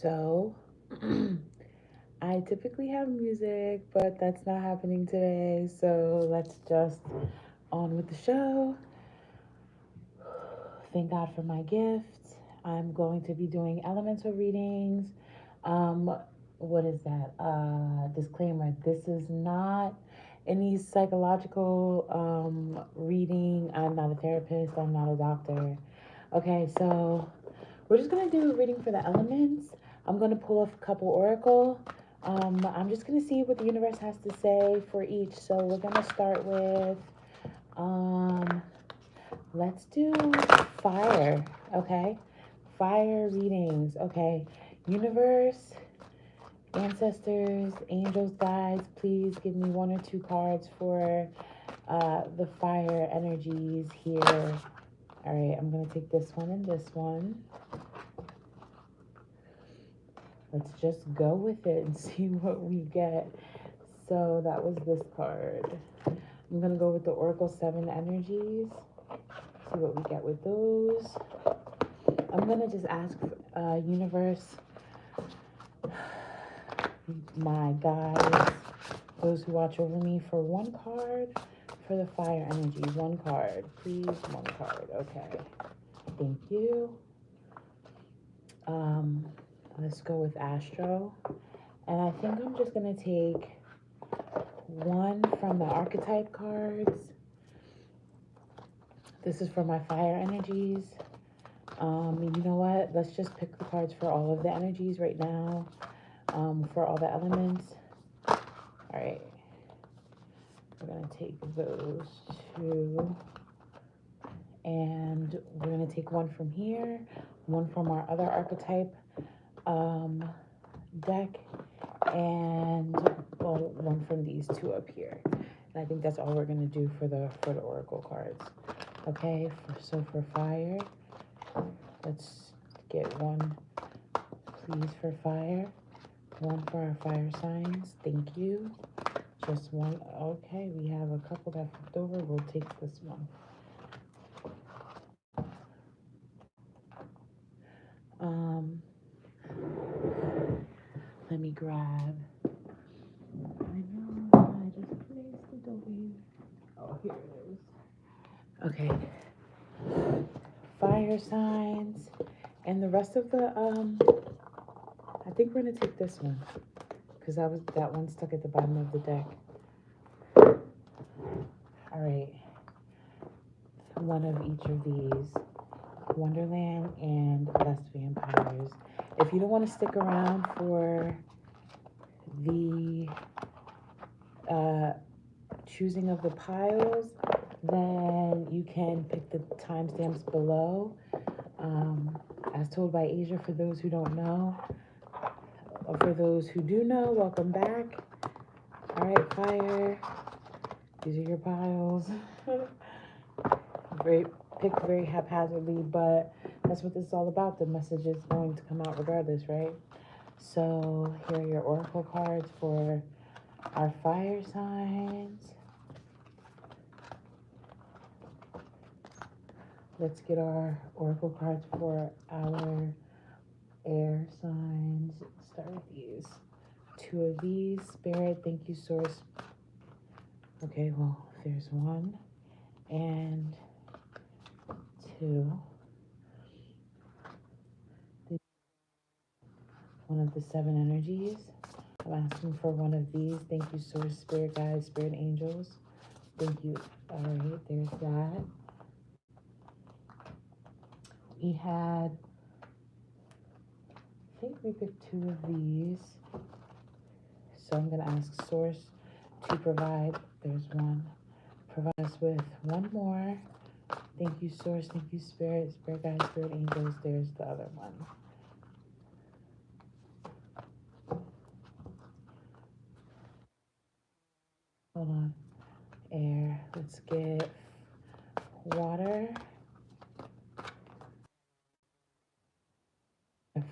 So, I typically have music, but that's not happening today. So, let's just on with the show. Thank God for my gift. I'm going to be doing elemental readings. Um, what is that? Disclaimer, this is not any psychological reading. I'm not a therapist, I'm not a doctor. Okay, so we're just gonna do a reading for the elements. I'm gonna pull a couple oracle. I'm just gonna see what the universe has to say for each. So we're gonna start with um, let's do fire. Okay, fire readings. Okay, universe, ancestors, angels, guides. Please give me one or two cards for the fire energies here. All right, I'm gonna take this one and this one. Let's just go with it and see what we get. So that was this card. I'm going to go with the Oracle 7 energies. See what we get with those. I'm going to just ask universe, my guides, those who watch over me, for one card for the fire energy. One card. Please, one card. Okay. Thank you. Let's go with Astro. And I think I'm just going to take one from the archetype cards. This is for my fire energies. You know what? Let's just pick the cards for all of the energies right now, for all the elements. All right. We're going to take those two. And we're going to take one from here, one from our other archetype deck, and well, one from these two up here. And I think that's all we're going to do for the oracle cards. Okay, so for fire, let's get one, please, for fire. One for our fire signs. Thank you. Just one. Okay, we have a couple that flipped over. We'll take this one. Let me grab. I know I just placed it over here. Oh, here it is. Okay. Fire signs. And the rest of the I think we're gonna take this one. Because that one stuck at the bottom of the deck. Alright. One of each of these. Wonderland and Best Vampires. If you don't want to stick around for the choosing of the piles, then you can pick the timestamps below. As told by Asia, for those who don't know, or for those who do know, welcome back. All right, fire. These are your piles. Picked very haphazardly, but that's what this is all about. The message is going to come out regardless, right? So here are your oracle cards for our fire signs. Let's get our oracle cards for our air signs. Start with these. Two of these. Spirit, thank you, source. Okay, well, there's one and two. One of the 7 energies. I'm asking for one of these. Thank you, source, spirit guides, spirit angels. Thank you. All right, there's that. We had, I think we picked 2 of these. So I'm going to ask source to provide. There's one. Provide us with one more. Thank you, source. Thank you, spirit, spirit guides, spirit angels. There's the other one. Hold on. Air. Let's get water.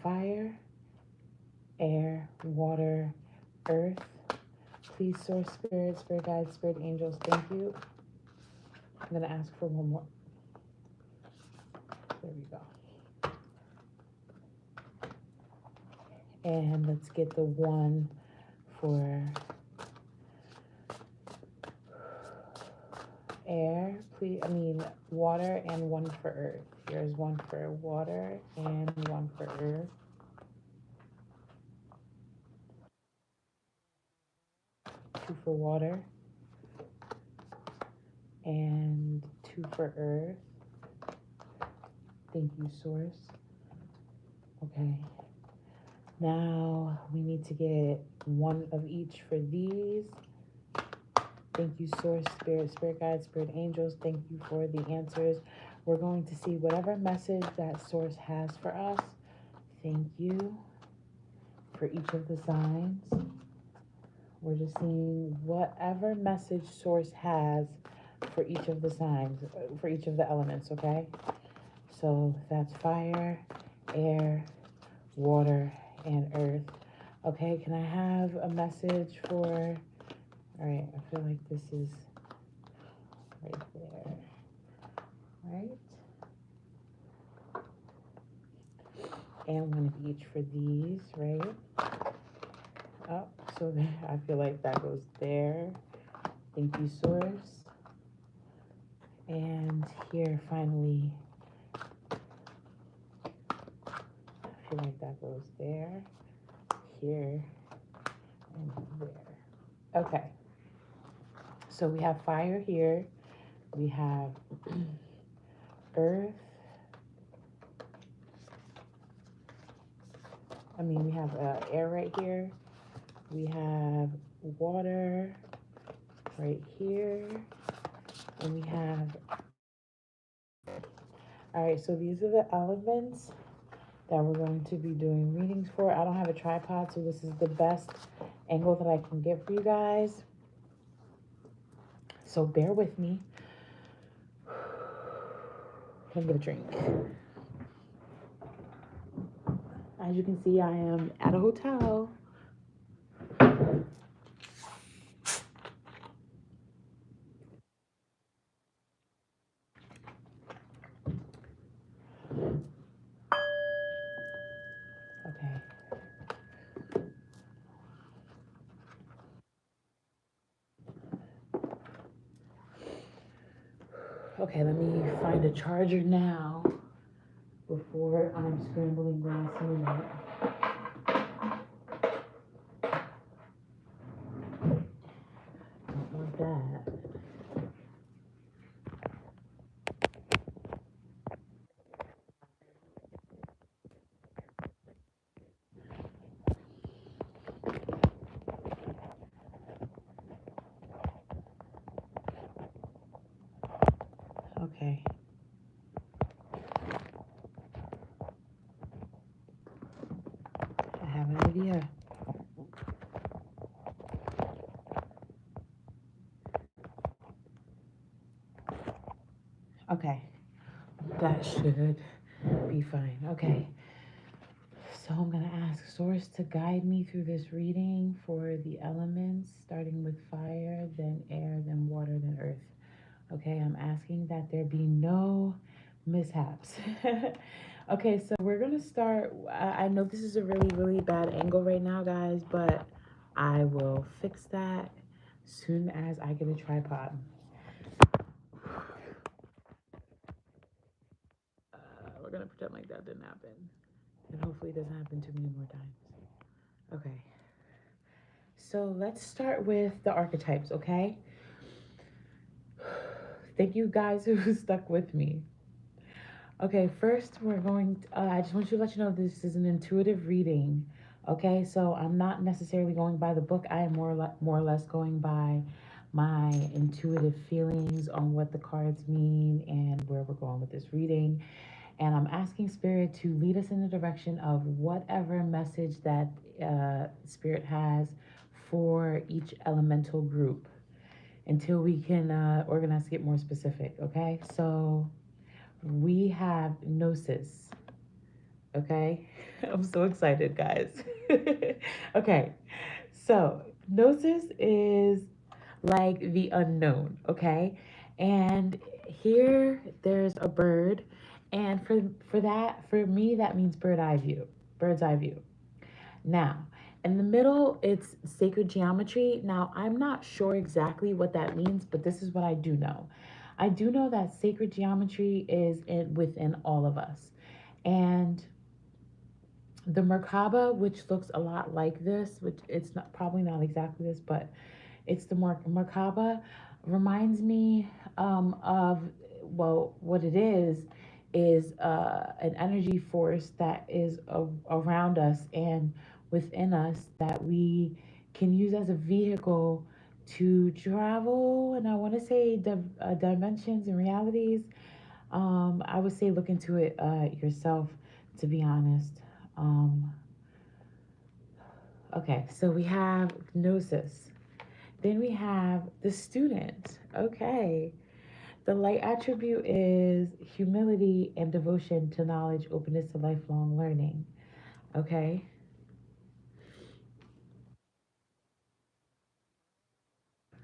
Fire. Air, water, earth. Please, source, spirit, spirit guides, spirit angels. Thank you. I'm going to ask for one more. There we go. And let's get the 1 for air, please. Water, and 1 for earth. Here's 1 for water and 1 for earth. 2 for water and 2 for earth. Thank you, Source. Okay. Now we need to get 1 of each for these. Thank you, Source, Spirit Guides, Spirit Angels. Thank you for the answers. We're going to see whatever message that Source has for us. Thank you for each of the signs. We're just seeing whatever message Source has for each of the signs, for each of the elements, okay? So that's fire, air, water, and earth. Okay, can I have a message for... All right, I feel like this is right there, right? And 1 of each for these, right? Oh, so there, I feel like that goes there. Thank you, Source. And here, finally, I feel like that goes there, here, and there. Okay. So we have fire here. We have earth. We have air right here. We have water right here. And we have... All right, so these are the elements that we're going to be doing readings for. I don't have a tripod, so this is the best angle that I can get for you guys. So bear with me. Let me get a drink. As you can see, I am at a hotel. Okay. Okay, let me find a charger now before I'm scrambling last minute. Don't want that. Okay. I have an idea. Okay. That should be fine. Okay. So I'm going to ask Source to guide me through this reading for the elements, starting with fire, then air, then water, then earth. Okay, I'm asking that there be no mishaps. Okay, so we're going to start. I know this is a really, really bad angle right now, guys, but I will fix that soon as I get a tripod. We're going to pretend like that didn't happen. And hopefully it doesn't happen too many more times. Okay. So let's start with the archetypes, okay? Thank you guys who stuck with me. Okay, first we're going to, I just want to let you know this is an intuitive reading. Okay, so I'm not necessarily going by the book. I am more or less going by my intuitive feelings on what the cards mean and where we're going with this reading. And I'm asking Spirit to lead us in the direction of whatever message that Spirit has for each elemental group until we can organize to get more specific, okay? So we have Gnosis, okay? I'm so excited, guys. Okay, so Gnosis is like the unknown, okay? And here there's a bird, and for me that means bird's eye view. Now, in the middle, it's sacred geometry. Now, I'm not sure exactly what that means, but this is what I do know. I do know that sacred geometry is within all of us. And the Merkaba, which looks a lot like this, which it's not probably not exactly this, but it's the Merkaba, reminds me of, well, what it is an energy force that is around us and within us that we can use as a vehicle to travel. And I want to say dimensions and realities. I would say look into it yourself, to be honest. Um, okay, so we have gnosis. Then we have the student. Okay. The light attribute is humility and devotion to knowledge, openness to lifelong learning. Okay.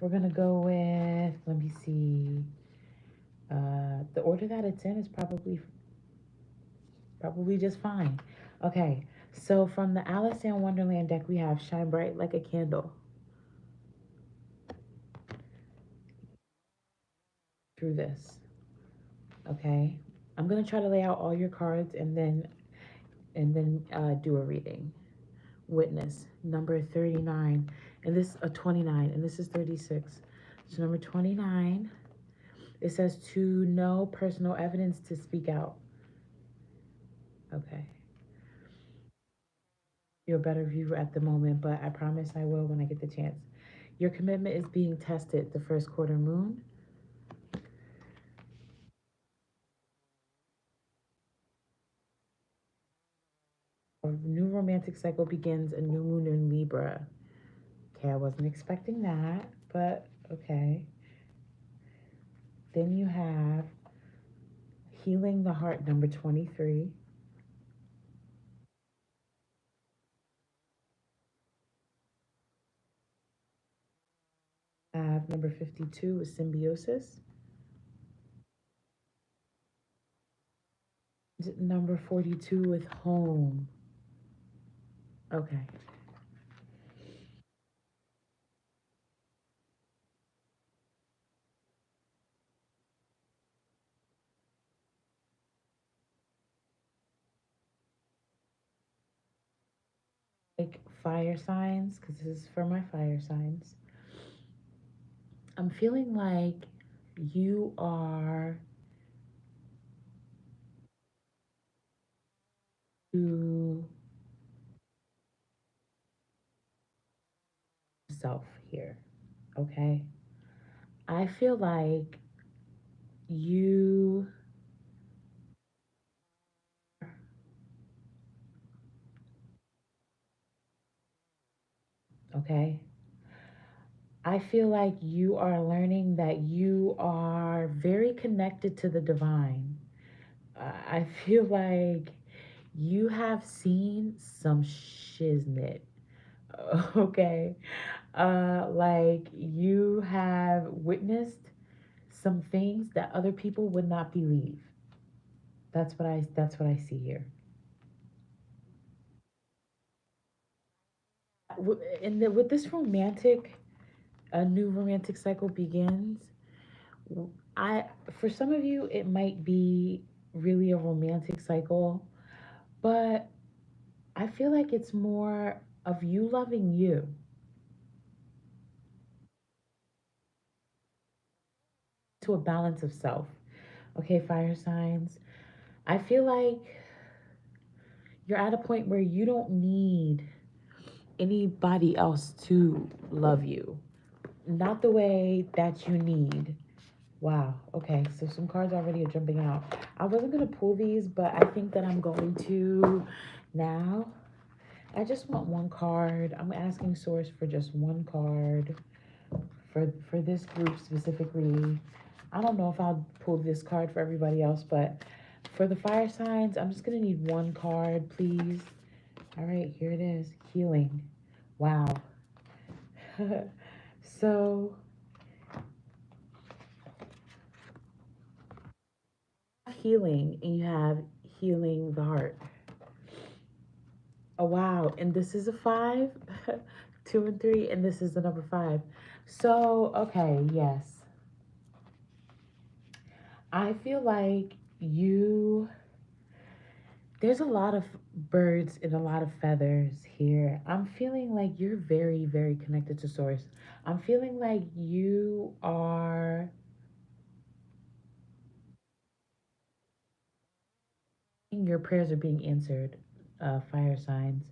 We're going to go with, let me see, the order that it's in is probably just fine. Okay. So from the Alice in Wonderland deck, we have Shine Bright Like a Candle through this. Okay. I'm going to try to lay out all your cards and then do a reading. Witness number 39, and this a 29, and this is 36. So number 29, it says to know personal evidence to speak out. Okay. You're a better viewer at the moment, but I promise I will when I get the chance. Your commitment is being tested, the first quarter moon. A new romantic cycle begins, a new moon in Libra. Okay, I wasn't expecting that, but okay. Then you have healing the heart, number 23. Have number 52 is symbiosis. Number 42 with home. Okay. Like fire signs, because this is for my fire signs. I'm feeling like you are to self here. Okay. I feel like you, okay. I feel like you are learning that you are very connected to the divine. I feel like you have seen some shiznit. Okay. Like you have witnessed some things that other people would not believe. That's what I see here. With this romantic, a new romantic cycle begins. I For some of you it might be really a romantic cycle, but I feel like it's more of you loving you to a balance of self. Okay, fire signs. I feel like you're at a point where you don't need anybody else to love you. Not the way that you need. Wow. Okay. So some cards already are jumping out. I wasn't going to pull these, but I think that I'm going to now. I just want one card. I'm asking Source for just one card for this group specifically. I don't know if I'll pull this card for everybody else, but for the fire signs, I'm just going to need one card, please. All right, here it is. Healing. Wow. So, healing, and you have healing the heart. Oh wow, and this is a five, two and three, and this is the number five. So, okay, yes. I feel like you, there's a lot of birds and a lot of feathers here. I'm feeling like you're very, very connected to source. I'm feeling like your prayers are being answered, fire signs.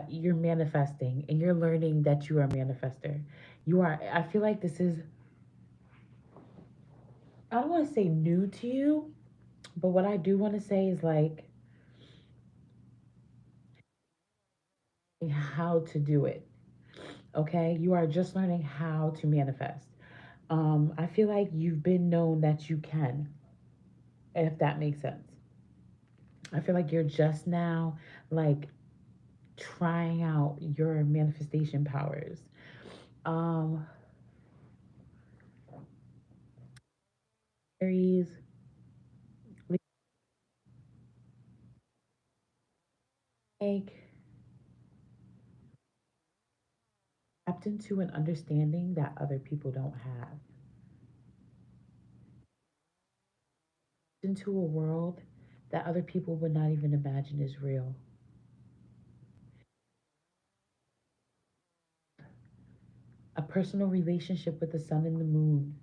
You're manifesting and you're learning that you are a manifester. You are, I feel like this is, I don't want to say new to you, but what I do want to say is like how to do it. Okay. You are just learning how to manifest. I feel like you've been known that you can, if that makes sense. I feel like you're just now like trying out your manifestation powers. Um, Aries, like tapped into an understanding that other people don't have, into a world that other people would not even imagine is real. A personal relationship with the sun and the moon.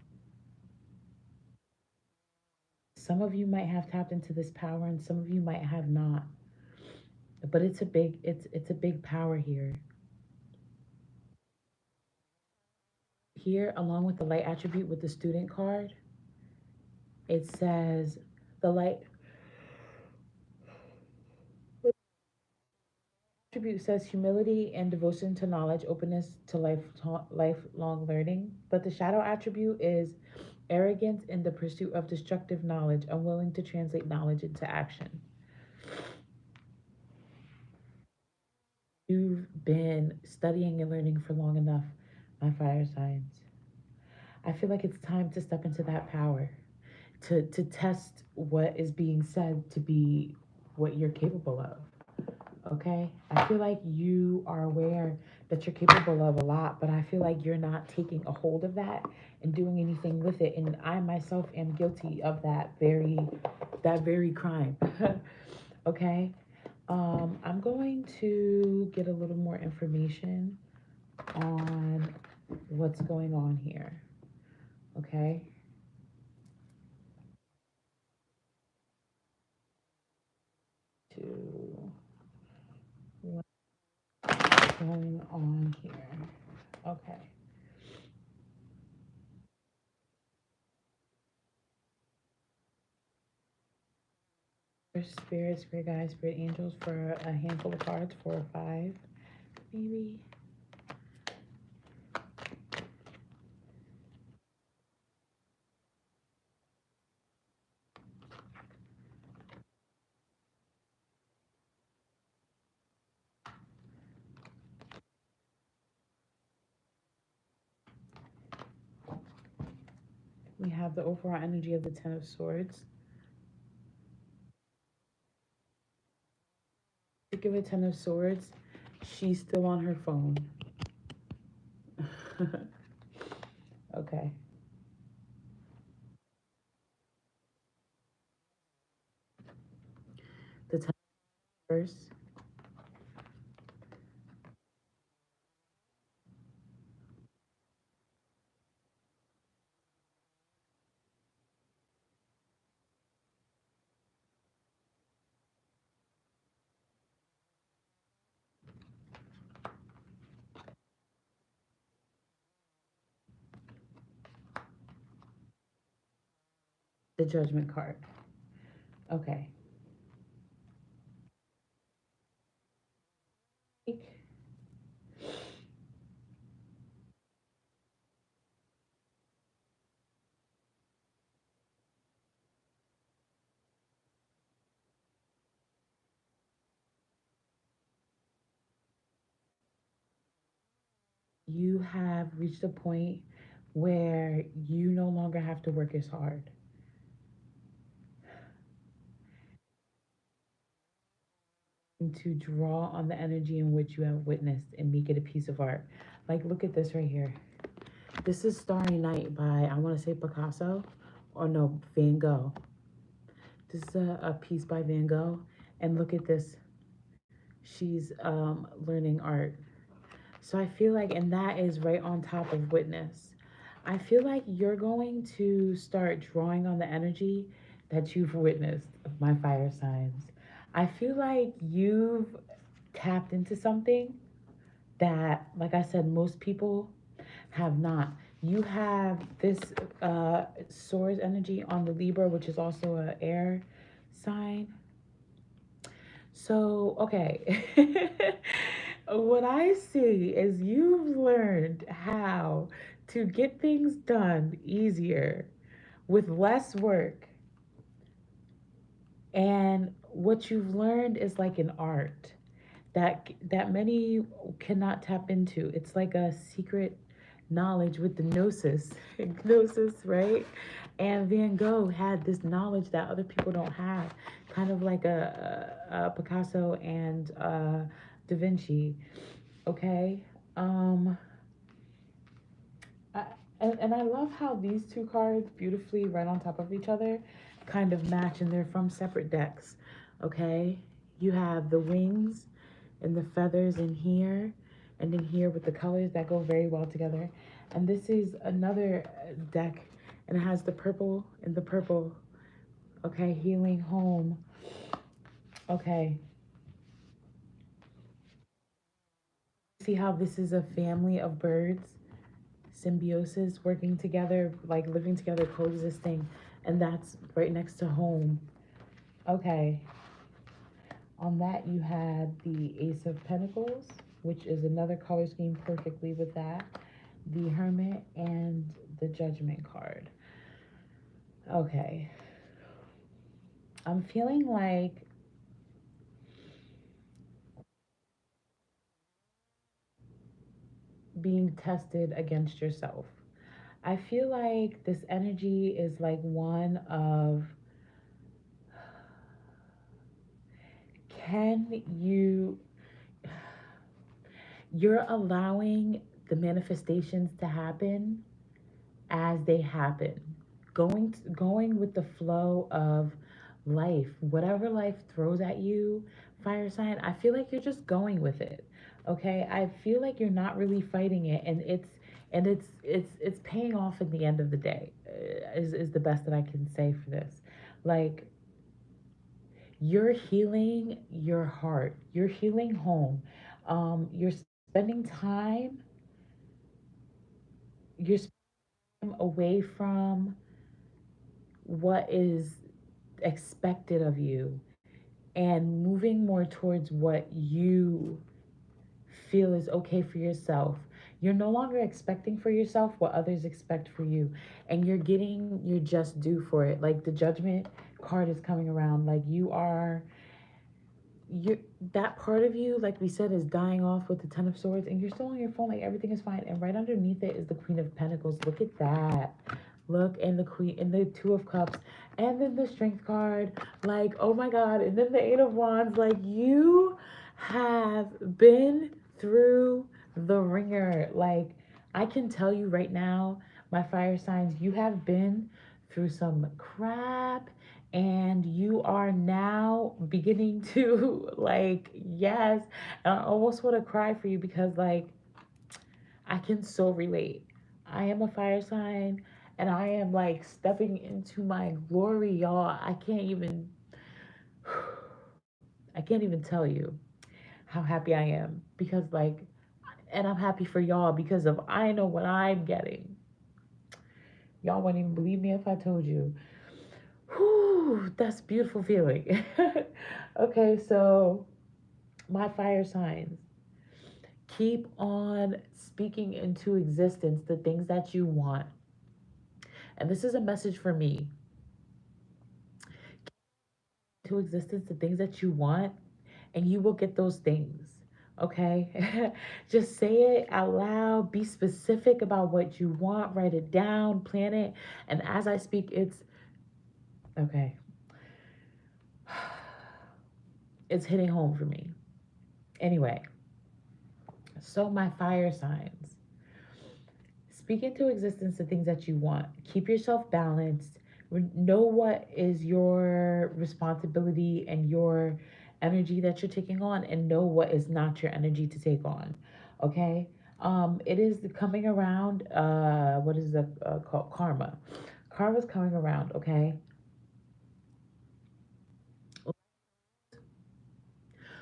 Some of you might have tapped into this power and some of you might have not. But it's a big power here. Here, along with the light attribute with the student card, it says the light attribute says humility and devotion to knowledge, openness to lifelong learning. But the shadow attribute is arrogance in the pursuit of destructive knowledge, unwilling to translate knowledge into action. You've been studying and learning for long enough, my fire signs. I feel like it's time to step into that power, to test what is being said to be what you're capable of. Okay? I feel like you are aware that you're capable of a lot, but I feel like you're not taking a hold of that and doing anything with it. And I myself am guilty of that very crime. Okay? I'm going to get a little more information on what's going on here. Okay? To what's going on here. Okay. For spirits, spirit guides, spirit angels for a handful of cards, 4 or 5, maybe. We have the overall energy of the Ten of Swords. Think of a Ten of Swords. She's still on her phone. Okay. The Ten of Swords. The Judgment card. Okay. You have reached a point where you no longer have to work as hard. to draw on the energy in which you have witnessed and make it a piece of art. Like, look at this right here. This is Starry Night by, I want to say Picasso, or no, Van Gogh. This is a piece by Van Gogh. And look at this. She's learning art. So I feel like, and that is right on top of witness. I feel like you're going to start drawing on the energy that you've witnessed of my fire signs. I feel like you've tapped into something that, like I said, most people have not. You have this source energy on the Libra, which is also an air sign. So, okay. What I see is you've learned how to get things done easier with less work. And what you've learned is like an art that many cannot tap into. It's like a secret knowledge with the gnosis, gnosis, right? And Van Gogh had this knowledge that other people don't have, kind of like a Picasso and Da Vinci. Okay, um, I, and I love how these two cards beautifully right on top of each other kind of match, and they're from separate decks. Okay, you have the wings and the feathers in here, and in here with the colors that go very well together. And this is another deck, and it has the purple and the purple. Okay, healing home. Okay, see how this is a family of birds, symbiosis, working together, like living together, coexisting, and that's right next to home. Okay, on that you had the Ace of Pentacles, which is another color scheme perfectly with that, the Hermit, and the Judgment card. Okay, I'm feeling like being tested against yourself. I feel like this energy is like one of, can you, you're allowing the manifestations to happen as they happen, going with the flow of life, whatever life throws at you. Fire sign, I feel like you're just going with it. Okay, I feel like you're not really fighting it, and it's paying off at the end of the day, is the best that I can say for this. Like, you're healing your heart, you're healing home, you're spending time, you're spending away from what is expected of you and moving more towards what you feel is okay for yourself. You're no longer expecting for yourself what others expect for you, and you're getting your just due for it. Like, the Judgment card is coming around, like you, that part of you, like we said, is dying off with the Ten of Swords, and you're still on your phone like everything is fine, and right underneath it is the Queen of Pentacles. Look at that. Look, and the Queen, and the Two of Cups, and then the Strength card. Like, oh my God, and then the Eight of Wands. Like, you have been through the ringer. Like, I can tell you right now, my fire signs, you have been through some crap, and you are now beginning to, like, yes, and I almost want to cry for you because, like, I can so relate. I am a fire sign, and I am like stepping into my glory, y'all. I can't even tell you how happy I am, because, like, and I'm happy for y'all because of, I know what I'm getting. Y'all wouldn't even believe me if I told you. Whew, that's a beautiful feeling. Okay, so my fire signs, keep on speaking into existence the things that you want. And this is a message for me, to existence the things that you want, and you will get those things. Okay? Just say it out loud, be specific about what you want, write it down, plan it. And as I speak, it's okay. It's hitting home for me. Anyway, so my fire signs. Speak into existence the things that you want. Keep yourself balanced. Know what is your responsibility and your energy that you're taking on, and know what is not your energy to take on. Okay? It is coming around. What is the called? Karma. Karma's coming around. Okay?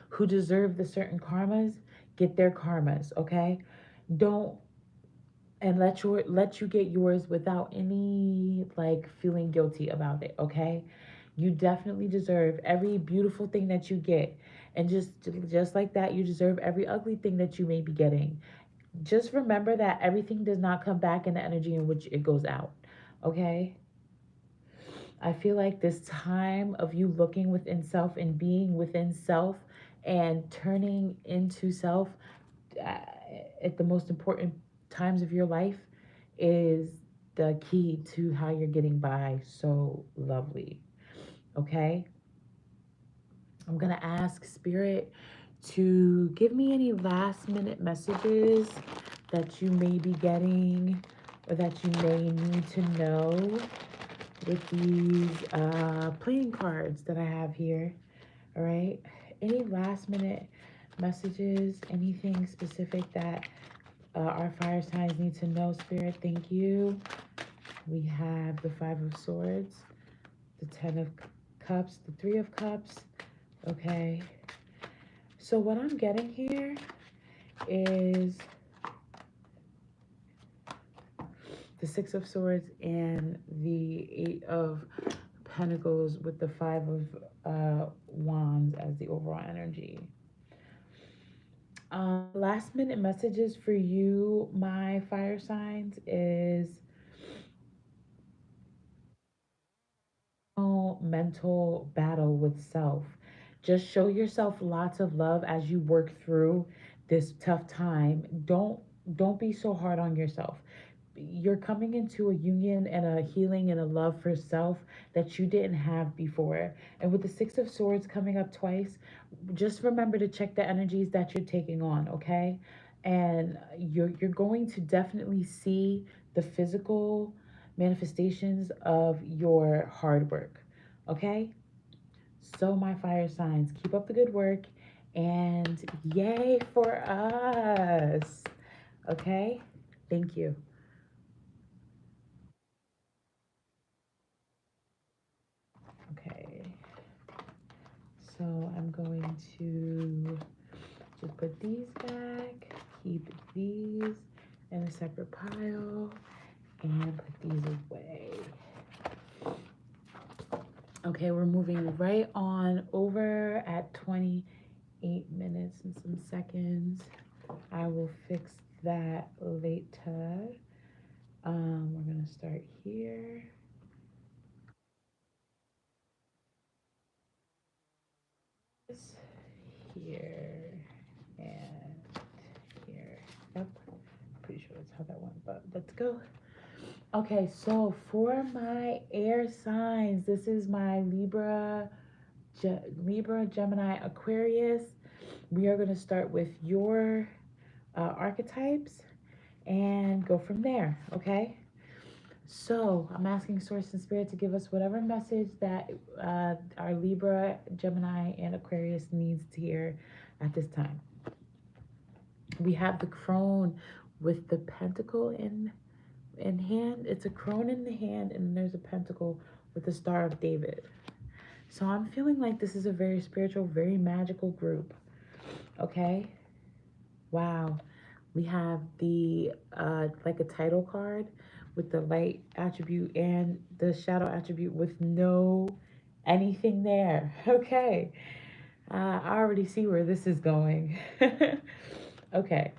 Who deserve the certain karmas get their karmas. Okay? Don't and let you get yours without any like feeling guilty about it. Okay, you definitely deserve every beautiful thing that you get, and just like that, you deserve every ugly thing that you may be getting. Just remember that everything does not come back in the energy in which it goes out. Okay, I feel like this time of you looking within self and being within self and turning into self uh, at the most important times of your life is the key to how you're getting by so lovely. Okay? I'm going to ask Spirit to give me any last minute messages that you may be getting or that you may need to know with these playing cards that I have here. All right? Any last minute messages, anything specific that our fire signs need to know, Spirit? Thank you. We have the Five of Swords, the Ten of Cups, the Three of Cups. Okay. So what I'm getting here is the Six of Swords and the Eight of Pentacles with the Five of Wands as the overall energy. Last minute messages for you, my fire signs, is mental battle with self. Just show yourself lots of love as you work through this tough time. Don't be so hard on yourself. You're coming into a union and a healing and a love for self that you didn't have before. And with the Six of Swords coming up twice, just remember to check the energies that you're taking on, okay? And you're going to definitely see the physical manifestations of your hard work. Okay? So, my fire signs, keep up the good work and yay for us. Okay? Thank you. Okay. So, I'm going to just put these back, keep these in a separate pile, and put these away. Okay, we're moving right on over at 28 minutes and some seconds. I will fix that later. We're gonna start here. Here and here. Yep, pretty sure that's how that went, but let's go. Okay, so for my air signs, this is my Libra, Gemini, Aquarius. We are going to start with your archetypes and go from there, okay? So I'm asking Source and Spirit to give us whatever message that our Libra, Gemini, and Aquarius needs to hear at this time. We have the crone with the pentacle in hand. It's a crone in the hand, and there's a pentacle with the Star of David. So I'm feeling like this is a very spiritual, very magical group. Okay. Wow. We have the like a title card with the light attribute and the shadow attribute with no anything there. Okay. I already see where this is going. Okay.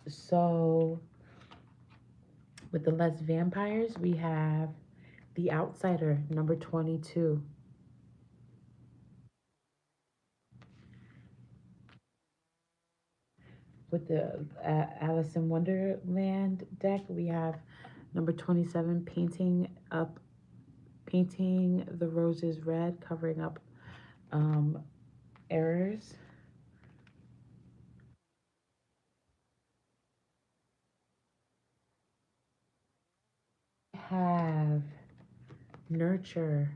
So with the less vampires, we have the outsider, number 22. With the Alice in Wonderland deck, we have number 27, painting the roses red, covering up um, errors. Have nurture,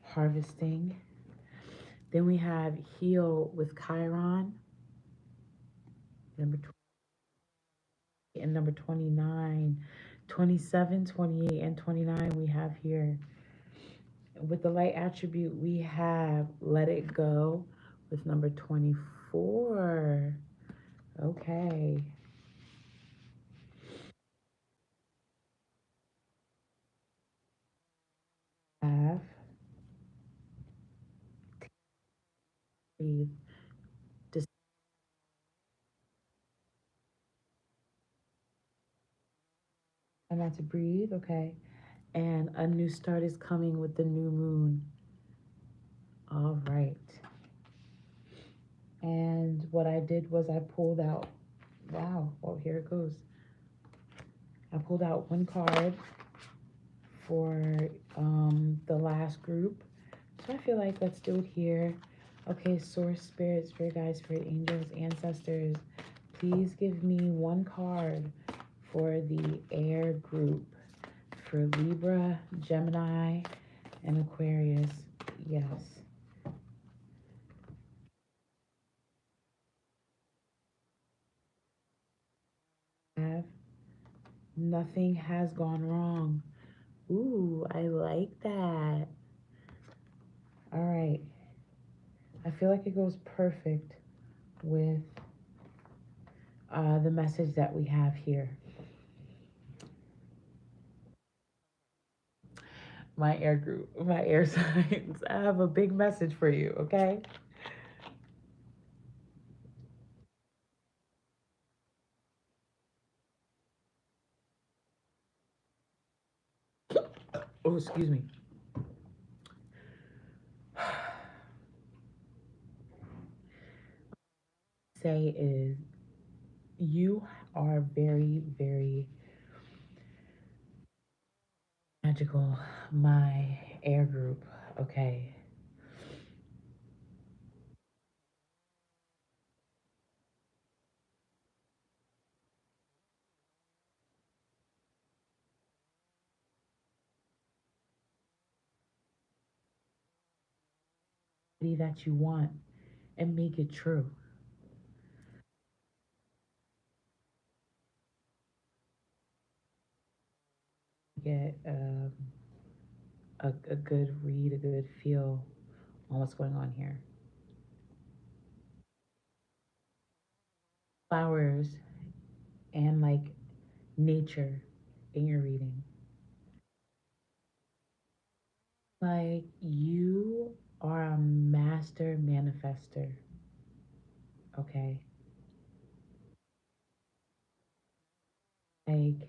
harvesting. Then we have heal with Chiron, number 20, and number 29. 27, 28, and 29 we have here. With the light attribute, we have let it go with number 24. Okay. Have breathe. Just try not to breathe. Okay. And a new start is coming with the new moon. All right. And what I did was I pulled out, wow, well, here it goes. I pulled out one card for the last group. So I feel like let's do it here. Okay, source, spirit, spirit guides, spirit angels, ancestors, please give me one card for the air group for Libra, Gemini, and Aquarius. Yes. Have nothing has gone wrong. Ooh, I like that. All right. I feel like it goes perfect with the message that we have here. My air group, my air signs. I have a big message for you, okay? Oh, excuse me. Say is you are very, very magical, my air group, okay? That you want and make it true. Get a good read, a good feel on what's going on here. Flowers and like nature in your reading. Like you are a master manifester, okay? Like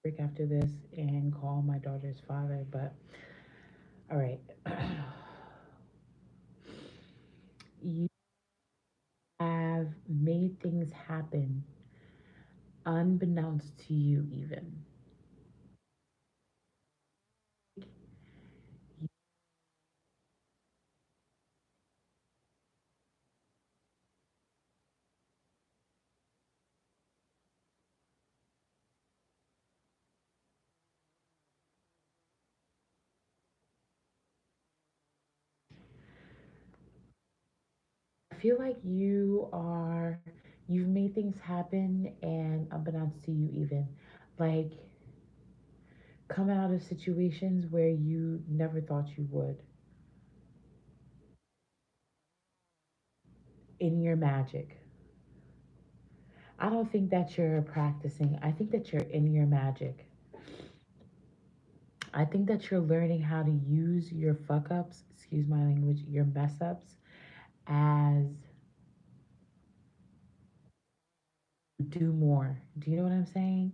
break after this and call my daughter's father, but all right. You have made things happen unbeknownst to you even. You feel like you've made things happen and unbeknownst to you even. Like come out of situations where you never thought you would in your magic. I don't think that you're practicing. I think that you're in your magic. I think that you're learning how to use your fuck ups, excuse my language, your mess ups as do more. Do you know what I'm saying?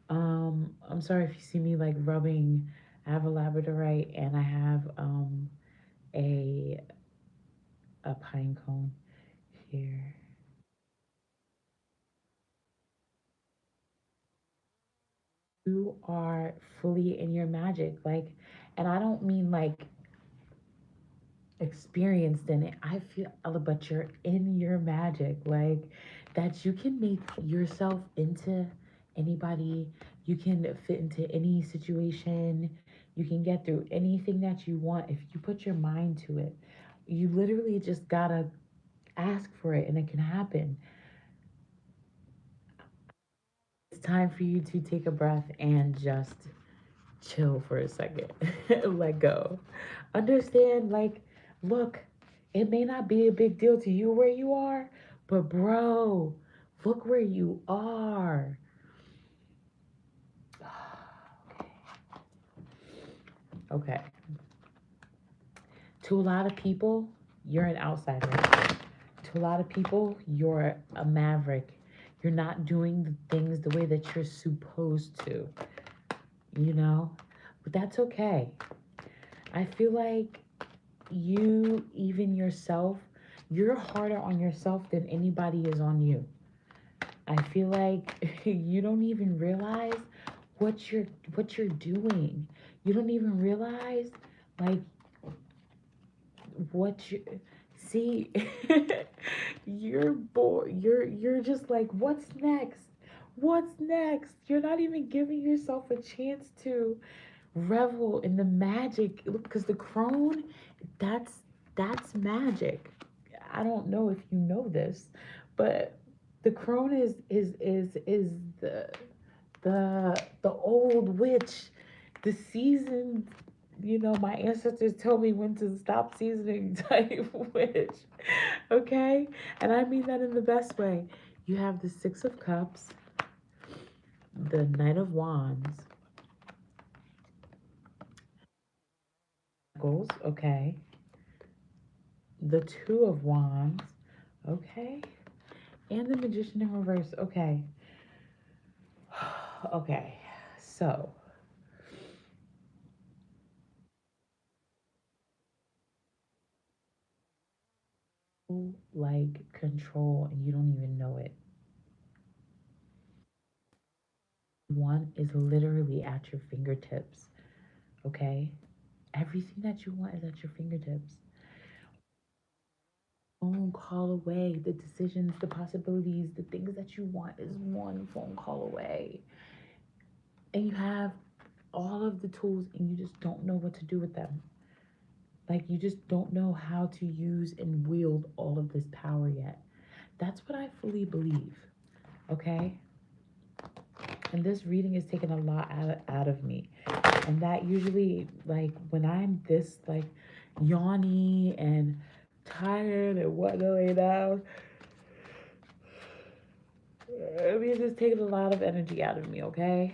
I'm sorry if you see me like rubbing I have a labradorite and I have a a pine cone here. You are fully in your magic, like, and I don't mean like experienced in it. I feel, but you're in your magic, like that you can make yourself into anybody. You can fit into any situation. You can get through anything that you want if you put your mind to it. You literally just gotta ask for it and it can happen. It's time for you to take a breath and just chill for a second. Let go. Understand, like, look, it may not be a big deal to you where you are, but bro, look where you are. Okay. To a lot of people, you're an outsider. To a lot of people, you're a maverick. You're not doing the things the way that you're supposed to, you know? But that's okay. I feel like you, even yourself, you're harder on yourself than anybody is on you. I feel like you don't even realize what you're doing. You don't even realize like what you see. You're just like, what's next? What's next? You're not even giving yourself a chance to revel in the magic, because the crone, that's that's magic. I don't know if you know this, but the crone is the old witch, the seasoned, my ancestors tell me when to stop seasoning type witch. Okay, and I mean that in the best way. You have the Six of Cups, the Knight of Wands, goals, okay, the Two of Wands, okay, and the Magician in reverse, okay. Okay, so like control and you don't even know it. One is literally at your fingertips, okay? Everything that you want is at your fingertips. Phone call away. The decisions, the possibilities, the things that you want is one phone call away. And you have all of the tools and you just don't know what to do with them. Like you just don't know how to use and wield all of this power yet. That's what I fully believe, okay? And this reading is taking a lot out of me. And that usually, like, when I'm this, like, yawny and tired and want to lay down, I mean, it's taking a lot of energy out of me, okay?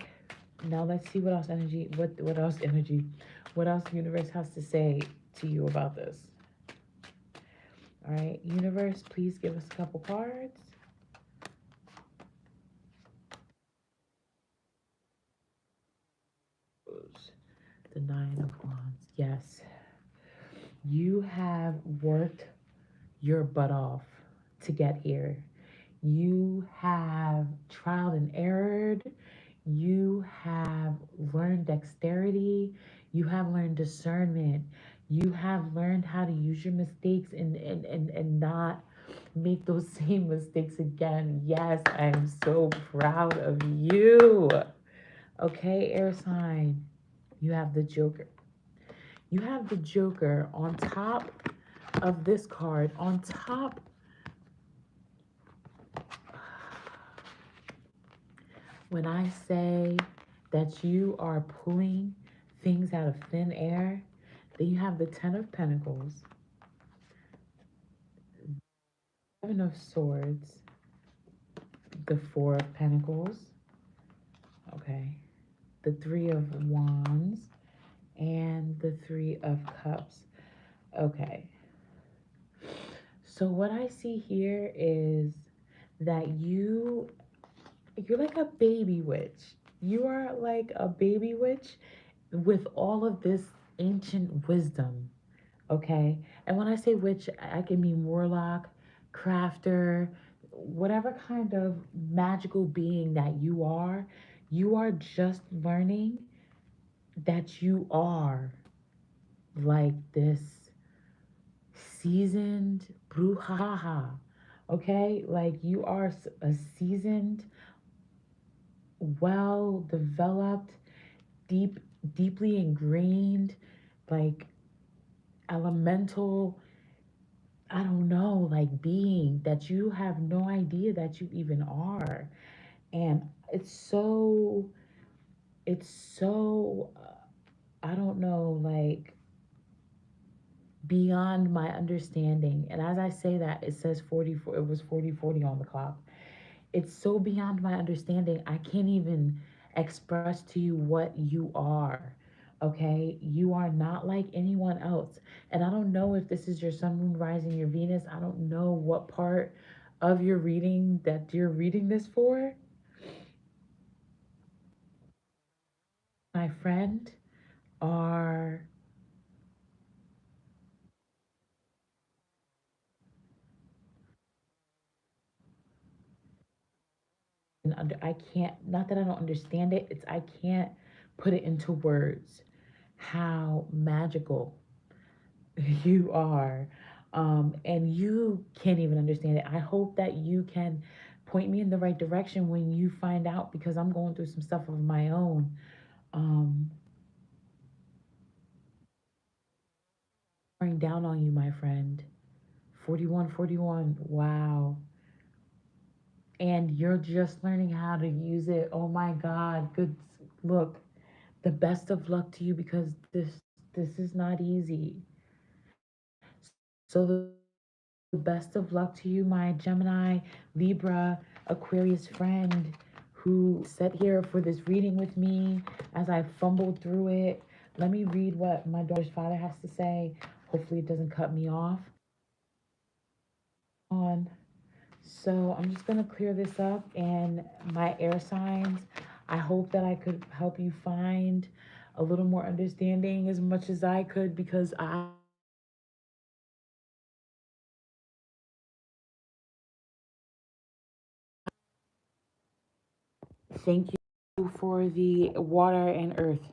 Now let's see what else energy, what else energy, what else the universe has to say to you about this. All right, universe, please give us a couple cards. The Nine of Wands. Yes, you have worked your butt off to get here. You have trial and errored. You have learned dexterity. You have learned discernment. You have learned how to use your mistakes and not make those same mistakes again. Yes, I am so proud of you. Okay, air sign. You have the Joker. You have the Joker on top of this card, on top. When I say that you are pulling things out of thin air, then you have the Ten of Pentacles, Seven of Swords, the Four of Pentacles, okay, the Three of Wands, and the Three of Cups. Okay. So what I see here is that you're like a baby witch. You are like a baby witch with all of this ancient wisdom, okay? And when I say witch, I can mean warlock, crafter, whatever kind of magical being that you are just learning that you are like this seasoned bruja, okay? Like you are a seasoned, well developed, deep, deeply ingrained, like elemental, I don't know, like being that you have no idea that you even are. And it's so, I don't know, like beyond my understanding. And as I say that, it says 44, it was 40:40 on the clock. It's so beyond my understanding. I can't even express to you what you are. Okay? You are not like anyone else. And I don't know if this is your sun, moon, rising, your Venus. I don't know what part of your reading that you're reading this for, my friend, are, and I can't, not that I don't understand it, it's I can't put it into words how magical you are. And you can't even understand it. I hope that you can point me in the right direction when you find out, because I'm going through some stuff of my own. Um, Bearing down on you, my friend. 41:41. Wow. And you're just learning how to use it. Oh my God. Good look. The best of luck to you, because this is not easy. So the best of luck to you, my Gemini, Libra, Aquarius friend who sat here for this reading with me as I fumbled through it. Let me read what my daughter's father has to say. Hopefully, it doesn't cut me off. On. So I'm just going to clear this up, and my air signs. I hope that I could help you find a little more understanding as much as I could, because I thank you for the water and earth.